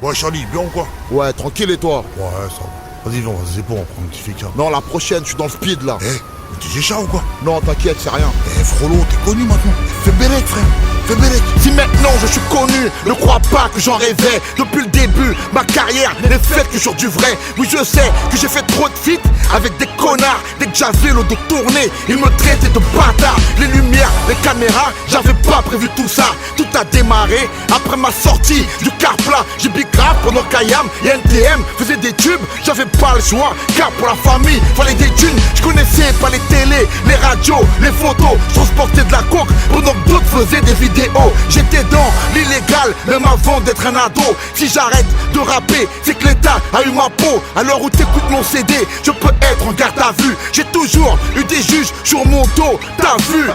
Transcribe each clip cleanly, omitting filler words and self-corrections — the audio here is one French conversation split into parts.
Ouais, Charlie, bien ou quoi? Ouais, tranquille et toi? Ouais, ça va. Vas-y, viens, c'est bon, on prend un petit fika. Non, la prochaine, je suis dans le speed là. Eh, t'es Gécha ou quoi? Non, t'inquiète, c'est rien. Eh, Frollo, t'es connu maintenant. Fais Bélec, frère. Fais Bélec. Si maintenant je suis connu, ne crois pas que j'en rêvais. Depuis le début, ma carrière n'est faite que sur du vrai. Oui, je sais que j'ai fait trop de feats avec des connards. Dès que j'avais le dos tourné, ils me traitaient de bâtard. Les lumières, les caméras, j'avais pas prévu tout ça. Tout a démarré après ma sortie du car plat. J'ai big rap pendant qu'Ayam et NTM faisaient des tubes. J'avais pas le choix, car pour la famille, fallait des thunes. Je connaissais pas les télés, les radios, les photos. Je transportais de la coke pendant que d'autres faisaient des vidéos. J'étais dans l'illégal, même avant d'être un ado. Si j'arrête de rapper, c'est que l'État a eu ma peau. À l'heure où t'écoutes mon CD, je peux être en garde à vue. J'ai toujours eu des juges sur mon dos, t'as vu?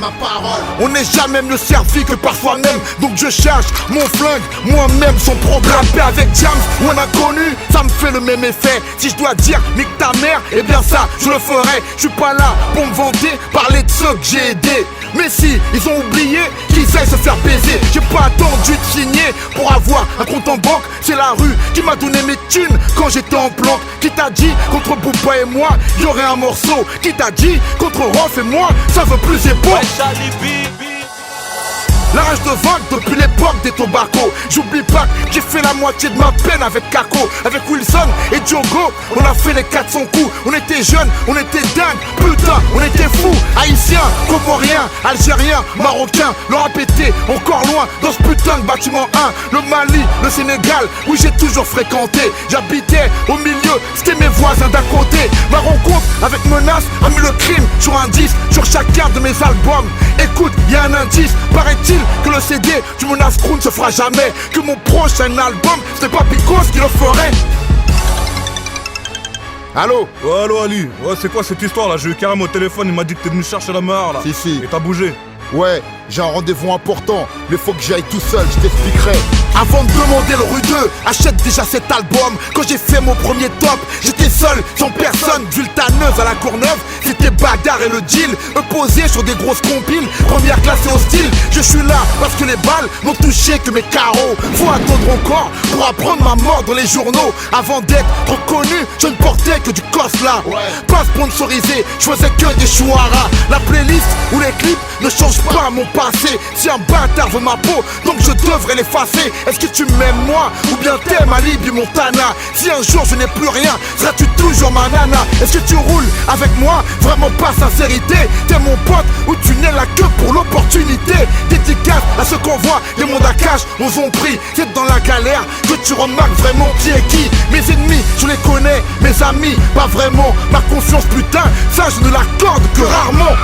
On n'est jamais mieux servi que par soi-même. Donc je cherche mon flingue, moi-même sans programme. Rapper avec Jams ou un inconnu, ça me fait le même effet. Si je dois dire nique ta mère, eh bien ça, je le ferai. Je suis pas là pour me vanter, parler de ceux que j'ai aidés. Mais si, ils ont oublié qu'ils aillent se faire baiser. J'ai pas attendu de signer pour avoir un compte en banque. C'est la rue qui m'a donné mes thunes quand j'étais en planque. Qui t'a dit qu'entre Booba et moi, y aurait un morceau? Qui t'a dit qu'entre Rof et moi, ça veut plus c'est bon? La rage de vague depuis l'époque des tobaccos. J'oublie pas que j'ai fait la moitié de ma peine avec Kako. Avec Wilson et Diogo, on a fait les 400 coups. On était jeunes, on était dingues, putain, on était fous. Haïtiens, comoriens, algériens, marocains. Le rap était encore loin dans ce putain de bâtiment 1. Le Mali, le Sénégal, où j'ai toujours fréquenté. J'habitais au milieu, c'était mes voisins d'à côté. Ma rencontre avec Menace a mis le crime sur un disque, sur chacun de mes albums. Écoute, y a un indice, paraît-il que le CD du Menace Crew ne se fera jamais. Que mon prochain album, c'est pas Picos qui le ferait. Allô? Ouais, allô Ali, ouais, c'est quoi cette histoire là? J'ai eu Karim au téléphone, il m'a dit que t'es venu chercher la mare là. Si. Et t'as bougé. Ouais, j'ai un rendez-vous important, mais faut que j'aille tout seul, je t'expliquerai. Avant de demander le rue 2, achète déjà cet album. Quand j'ai fait mon premier top, j'étais seul, sans personne, vultaneuse à la Courneuve. C'était bagarre et le deal, eux posés sur des grosses compiles, première classe et hostile. Je suis là parce que les balles n'ont touché que mes carreaux. Faut attendre encore pour apprendre ma mort dans les journaux. Avant d'être reconnu, je ne portais que du cos là. Pas sponsorisé, je faisais que des chouaras. La playlist ou les clips ne changent pas mon passé. Si un bâtard veut ma peau, donc je devrais l'effacer. Est-ce que tu m'aimes moi ou bien t'aimes Alibi Montana? Si un jour je n'ai plus rien, seras-tu toujours ma nana? Est-ce que tu roules avec moi? Vraiment pas sincérité. T'es mon pote ou tu n'es là que pour l'opportunité? Dédicace à ceux qu'on voit, les mondes à cash nous ont pris. C'est dans la galère que tu remarques vraiment qui est qui. Mes ennemis, je les connais, mes amis, pas vraiment. Ma confiance putain, ça je ne l'accorde que rarement.